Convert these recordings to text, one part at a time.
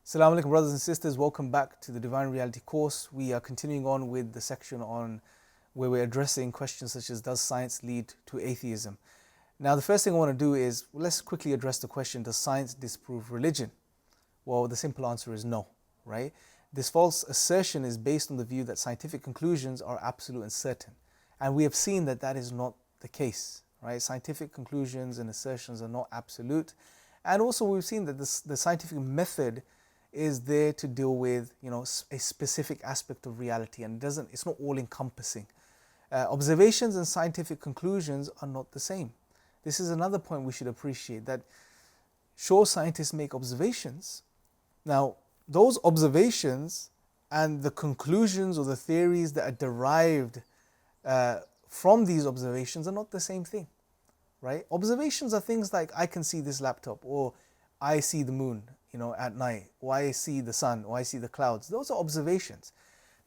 Assalamu alaikum, brothers and sisters. Welcome back to the Divine Reality course. We are continuing on with the section on where we're addressing questions such as, does science lead to atheism? Now, the first thing I want to do is, let's quickly address the question, does science disprove religion? Well, the simple answer is no, right? This false assertion is based on the view that scientific conclusions are absolute and certain. And we have seen that that is not the case, right? Scientific conclusions and assertions are not absolute. And also we've seen that the scientific method is there to deal with, a specific aspect of reality, and it's not all encompassing. Observations and scientific conclusions are not the same. This is another point we should appreciate, that sure, scientists make observations. Now, those observations and the conclusions or the theories that are derived from these observations are not the same thing, right? Observations are things like, I can see this laptop, or I see the moon, at night, or I see the sun, or I see the clouds. Those are observations.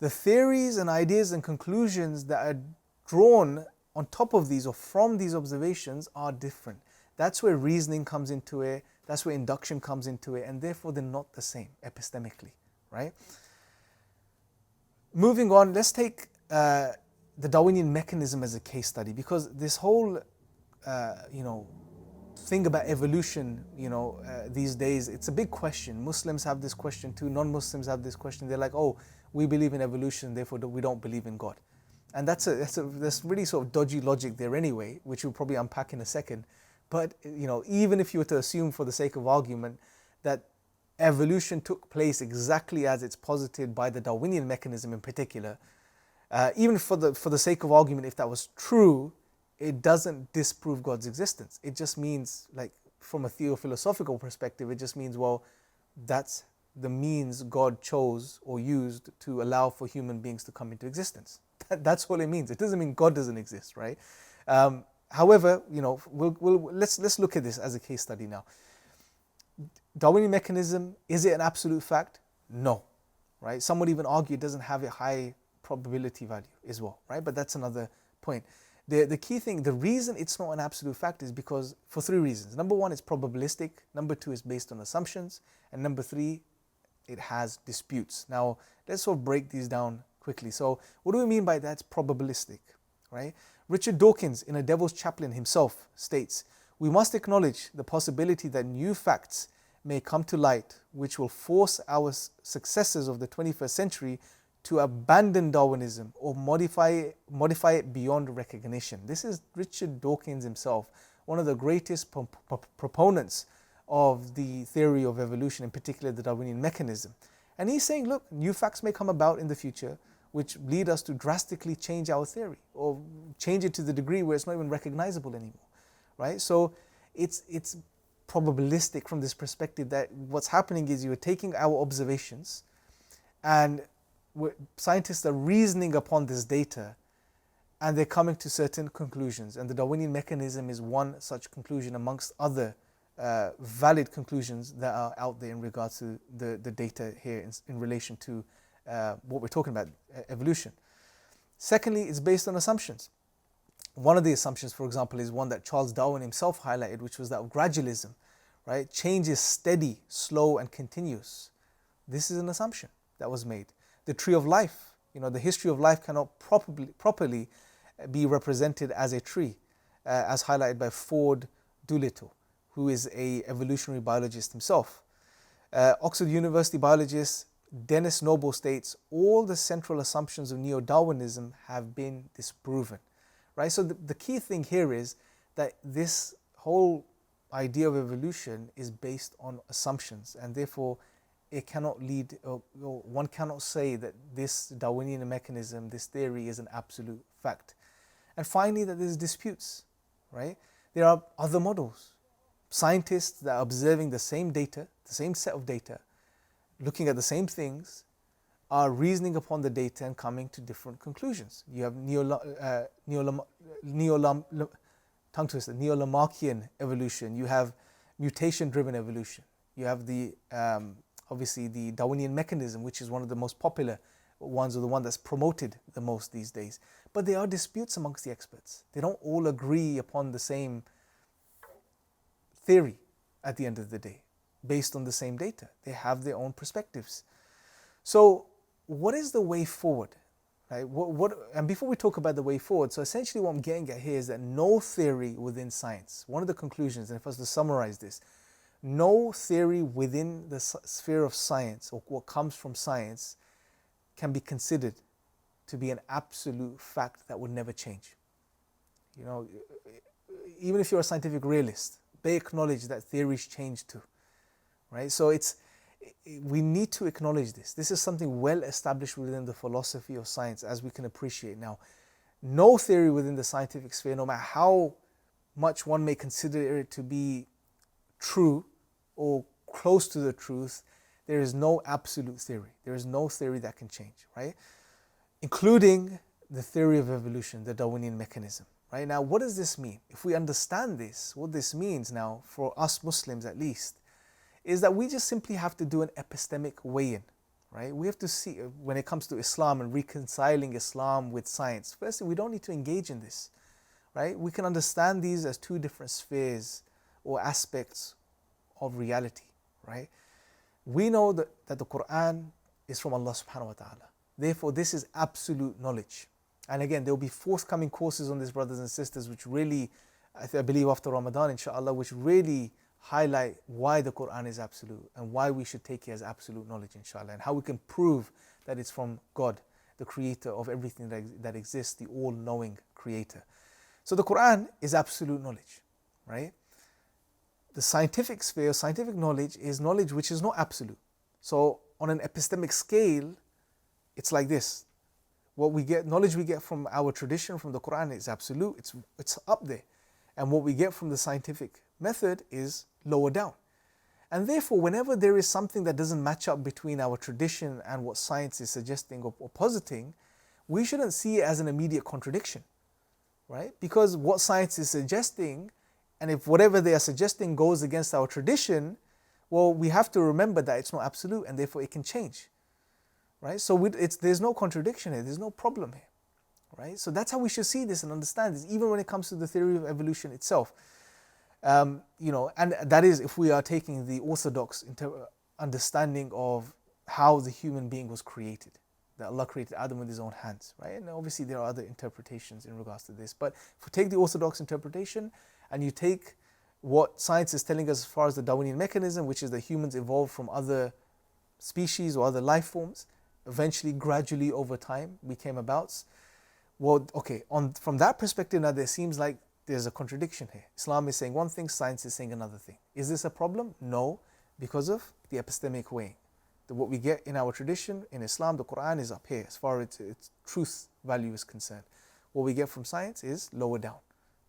The theories and ideas and conclusions that are drawn on top of these or from these observations are different. That's where reasoning comes into it, that's where induction comes into it, and therefore they're not the same epistemically, right? Moving on, let's take the Darwinian mechanism as a case study, because this whole, thing about evolution, these days, it's a big question. Muslims have this question too, non-Muslims have this question. They're like, oh, we believe in evolution, therefore we don't believe in God. And that's really sort of dodgy logic there anyway, which we'll probably unpack in a second. But, even if you were to assume for the sake of argument that evolution took place exactly as it's posited by the Darwinian mechanism in particular, even for the sake of argument, if that was true, it doesn't disprove God's existence. It just means, like, from a theophilosophical perspective, it just means, well, that's the means God chose or used to allow for human beings to come into existence. That's all it means. It doesn't mean God doesn't exist, right? However, let's look at this as a case study now. Darwinian mechanism, is it an absolute fact? No, right? Some would even argue it doesn't have a high probability value as well, right? But that's another point. The key thing, the reason it's not an absolute fact is because, for three reasons. Number one, it's probabilistic. Number two, it's based on assumptions. And number three, it has disputes. Now, let's sort of break these down quickly. So, what do we mean by that's probabilistic, right? Richard Dawkins, in A Devil's Chaplain himself, states, we must acknowledge the possibility that new facts may come to light which will force our successors of the 21st century to abandon Darwinism or modify it beyond recognition. This is Richard Dawkins himself, one of the greatest proponents of the theory of evolution, in particular the Darwinian mechanism. And he's saying, look, new facts may come about in the future which lead us to drastically change our theory, or change it to the degree where it's not even recognizable anymore, right? So it's probabilistic from this perspective, that what's happening is you're taking our observations and scientists are reasoning upon this data, and they're coming to certain conclusions, and the Darwinian mechanism is one such conclusion amongst other valid conclusions that are out there in regards to the data here in relation to what we're talking about, evolution. Secondly, it's based on assumptions. One of the assumptions, for example, is one that Charles Darwin himself highlighted, which was that of gradualism, right? Change is steady, slow, and continuous. This is an assumption that was made. The tree of life, the history of life cannot properly be represented as a tree, as highlighted by Ford Doolittle, who is an evolutionary biologist himself. Oxford University biologist Dennis Noble states, all the central assumptions of neo-Darwinism have been disproven, right? So the key thing here is that this whole idea of evolution is based on assumptions, and therefore it cannot lead, or one cannot say that this Darwinian mechanism, this theory, is an absolute fact. And finally, that there's disputes, right? There are other models. Scientists that are observing the same data, the same set of data, looking at the same things, are reasoning upon the data and coming to different conclusions. You have neo-Lamarckian evolution, you have mutation-driven evolution, you have obviously the Darwinian mechanism, which is one of the most popular ones, or the one that's promoted the most these days. But there are disputes amongst the experts. They don't all agree upon the same theory at the end of the day, based on the same data. They have their own perspectives. So what is the way forward? Right? And before we talk about the way forward, so essentially what I'm getting at here is that no theory within science, one of the conclusions, and if I was to summarize this, no theory within the sphere of science, or what comes from science, can be considered to be an absolute fact that would never change. You know, even if you're a scientific realist, they acknowledge that theories change too, right? So we need to acknowledge this. This is something well established within the philosophy of science, as we can appreciate now. No theory within the scientific sphere, no matter how much one may consider it to be true or close to the truth, there is no absolute theory. There is no theory that can change, right? Including the theory of evolution, the Darwinian mechanism, right? Now, what does this mean? If we understand this, what this means now, for us Muslims at least, is that we just simply have to do an epistemic weigh-in, right? We have to see, when it comes to Islam and reconciling Islam with science, firstly, we don't need to engage in this, right? We can understand these as two different spheres or aspects of reality, right? We know that the Quran is from Allah subhanahu wa ta'ala. Therefore, this is absolute knowledge. And again, there will be forthcoming courses on this, brothers and sisters, which really, I believe after Ramadan, inshallah, which really highlight why the Quran is absolute and why we should take it as absolute knowledge, inshallah, and how we can prove that it's from God, the creator of everything that exists, the all-knowing creator. So the Quran is absolute knowledge, right? The scientific sphere, scientific knowledge, is knowledge which is not absolute. So on an epistemic scale, it's like this. What we get, knowledge we get from our tradition, from the Quran, is absolute, it's up there. And what we get from the scientific method is lower down. And therefore, whenever there is something that doesn't match up between our tradition and what science is suggesting or positing, we shouldn't see it as an immediate contradiction, right? Because what science is suggesting, and if whatever they are suggesting goes against our tradition, well, we have to remember that it's not absolute and therefore it can change, right? So there's no contradiction here, there's no problem here, right? So that's how we should see this and understand this, even when it comes to the theory of evolution itself. And that is if we are taking the orthodox understanding of how the human being was created, that Allah created Adam with his own hands, right? And obviously there are other interpretations in regards to this, but if we take the orthodox interpretation and you take what science is telling us as far as the Darwinian mechanism, which is that humans evolved from other species or other life forms, eventually, gradually over time became about. Well, okay, from that perspective now, there seems like there's a contradiction here. Islam is saying one thing, science is saying another thing. Is this a problem? No, because of the epistemic weighing. What we get in our tradition, in Islam, the Quran is up here as far as its truth value is concerned. What we get from science is lower down,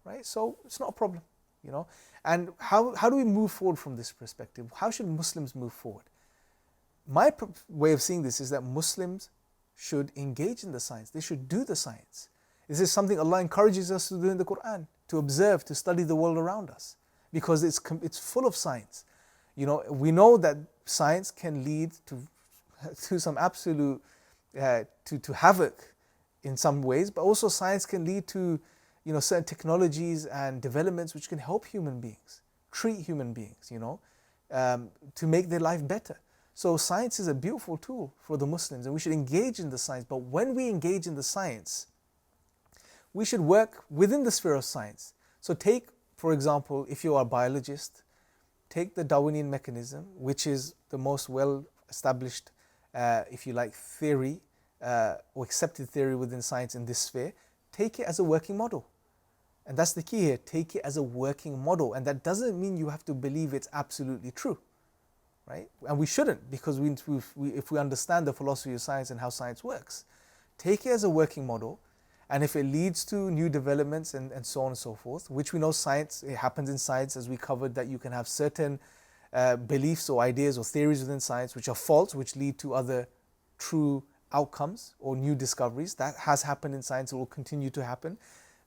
right? So it's not a problem, you know. And how do we move forward from this perspective? How should Muslims move forward? My way of seeing this is that Muslims should engage in the science. They should do the science. This is something Allah encourages us to do in the Quran, to observe, to study the world around us, because it's full of science. You know, we know that science can lead to some absolute, to havoc in some ways, but also science can lead to, you know, certain technologies and developments which can help human beings, treat human beings, you know, to make their life better. So science is a beautiful tool for the Muslims and we should engage in the science. But when we engage in the science, we should work within the sphere of science. So take, for example, if you are a biologist, take the Darwinian mechanism, which is the most well-established, if you like, theory or accepted theory within science in this sphere. Take it as a working model. And that's the key here. Take it as a working model. And that doesn't mean you have to believe it's absolutely true, right? And we shouldn't, because if we understand the philosophy of science and how science works, take it as a working model. And if it leads to new developments and so on and so forth, which we know science, it happens in science, as we covered, that you can have certain beliefs or ideas or theories within science which are false, which lead to other true outcomes or new discoveries. That has happened in science, it will continue to happen.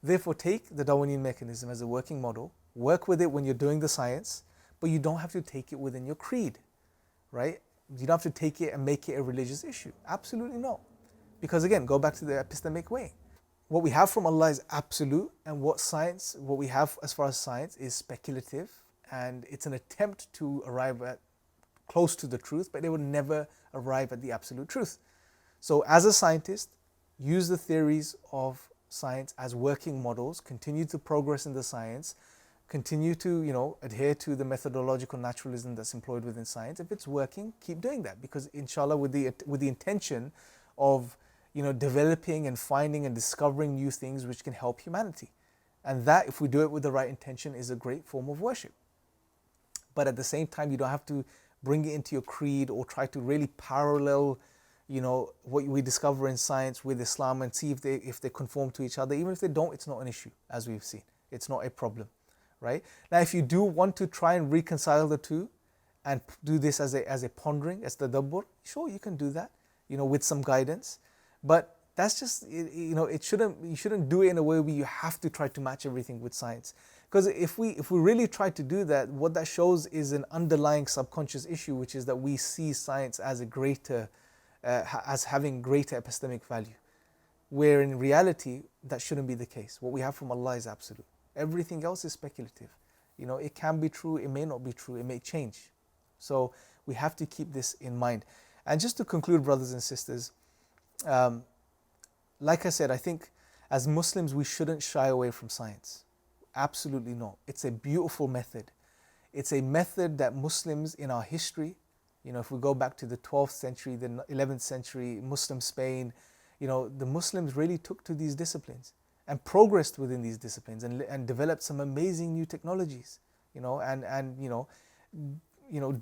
Therefore, take the Darwinian mechanism as a working model, work with it when you're doing the science, but you don't have to take it within your creed, right? You don't have to take it and make it a religious issue. Absolutely no. Because again, go back to the epistemic way. What we have from Allah is absolute, and what we have as far as science is speculative, and it's an attempt to arrive at close to the truth, but they would never arrive at the absolute truth. So as a scientist, use the theories of science as working models, continue to progress in the science, continue to adhere to the methodological naturalism that's employed within science. If it's working, keep doing that, because inshallah with the intention of developing and finding and discovering new things which can help humanity. And that, if we do it with the right intention, is a great form of worship. But at the same time, you don't have to bring it into your creed or try to really parallel what we discover in science with Islam and see if they conform to each other. Even if they don't, it's not an issue, as we've seen. It's not a problem, right? Now, if you do want to try and reconcile the two and do this as a pondering, as tadabbur, sure, you can do that, with some guidance. But that's just, you shouldn't do it in a way where you have to try to match everything with science. Because if we really try to do that, what that shows is an underlying subconscious issue, which is that we see science as as having greater epistemic value, where in reality that shouldn't be the case. What we have from Allah is absolute. Everything else is speculative. It can be true, it may not be true, it may change. So we have to keep this in mind. And just to conclude, brothers and sisters, like I said, I think as Muslims we shouldn't shy away from science. Absolutely not. It's a beautiful method. It's a method that Muslims in our history, if we go back to the 12th century, the 11th century, Muslim Spain, the Muslims really took to these disciplines and progressed within these disciplines and developed some amazing new technologies, and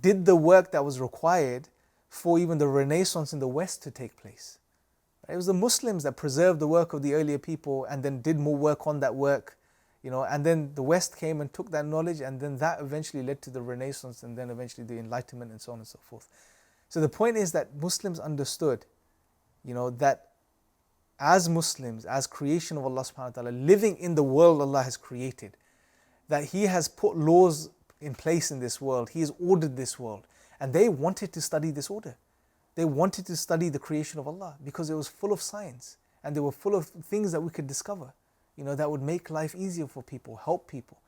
did the work that was required for even the Renaissance in the West to take place. It was the Muslims that preserved the work of the earlier people and then did more work on that work, and then the West came and took that knowledge, and then that eventually led to the Renaissance and then eventually the Enlightenment and so on and so forth. So the point is that Muslims understood, that as Muslims, as creation of Allah subhanahu wa ta'ala, living in the world Allah has created, that He has put laws in place in this world, He has ordered this world, and they wanted to study this order. They wanted to study the creation of Allah because it was full of science and they were full of things that we could discover, that would make life easier for people, help people.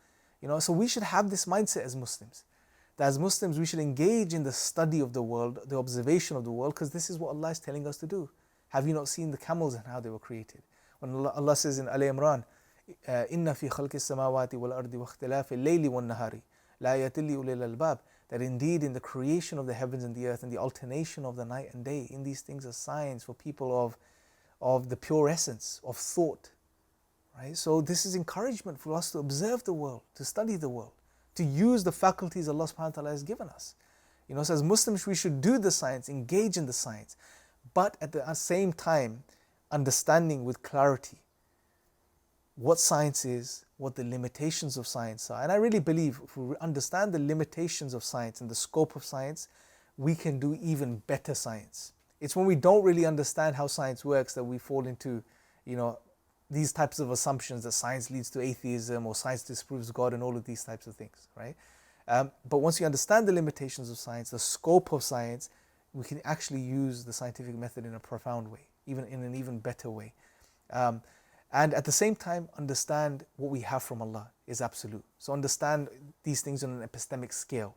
So we should have this mindset as Muslims. That as Muslims we should engage in the study of the world, the observation of the world, because this is what Allah is telling us to do. Have you not seen the camels and how they were created? When Allah says in Imran, إِنَّ فِي خَلْقِ السَّمَاوَاتِ وَالْأَرْضِ وَاخْتِلَافِ اللَّيْلِ وَالنَّهَارِ لَا يَتِلِّ أُولِي الْأَلْبَابِ. That indeed in the creation of the heavens and the earth and the alternation of the night and day, in these things are signs for people of the pure essence of thought. Right? So this is encouragement for us to observe the world, to study the world, to use the faculties Allah subhanahu wa ta'ala has given us. So as Muslims we should do the science, engage in the science, but at the same time understanding with clarity what science is, what the limitations of science are. And I really believe if we understand the limitations of science and the scope of science, we can do even better science. It's when we don't really understand how science works that we fall into, these types of assumptions that science leads to atheism or science disproves God and all of these types of things, right? But once you understand the limitations of science, the scope of science, we can actually use the scientific method in a profound way, even in an even better way. And at the same time, understand what we have from Allah is absolute. So understand these things on an epistemic scale.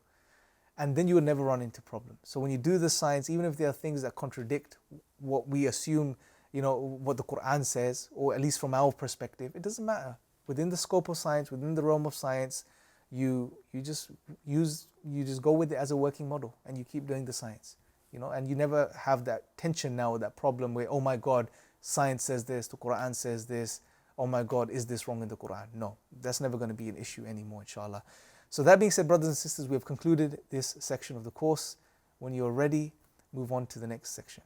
And then you will never run into problems. So when you do the science, even if there are things that contradict what we assume, what the Quran says, or at least from our perspective, it doesn't matter. Within the scope of science, within the realm of science, you just go with it as a working model and you keep doing the science. And you never have that tension now, that problem where, oh my God, science says this, the Quran says this, oh my God, is this wrong in the Quran? No, that's never going to be an issue anymore, inshallah. So that being said, brothers and sisters, we have concluded this section of the course. When you are ready, move on to the next section.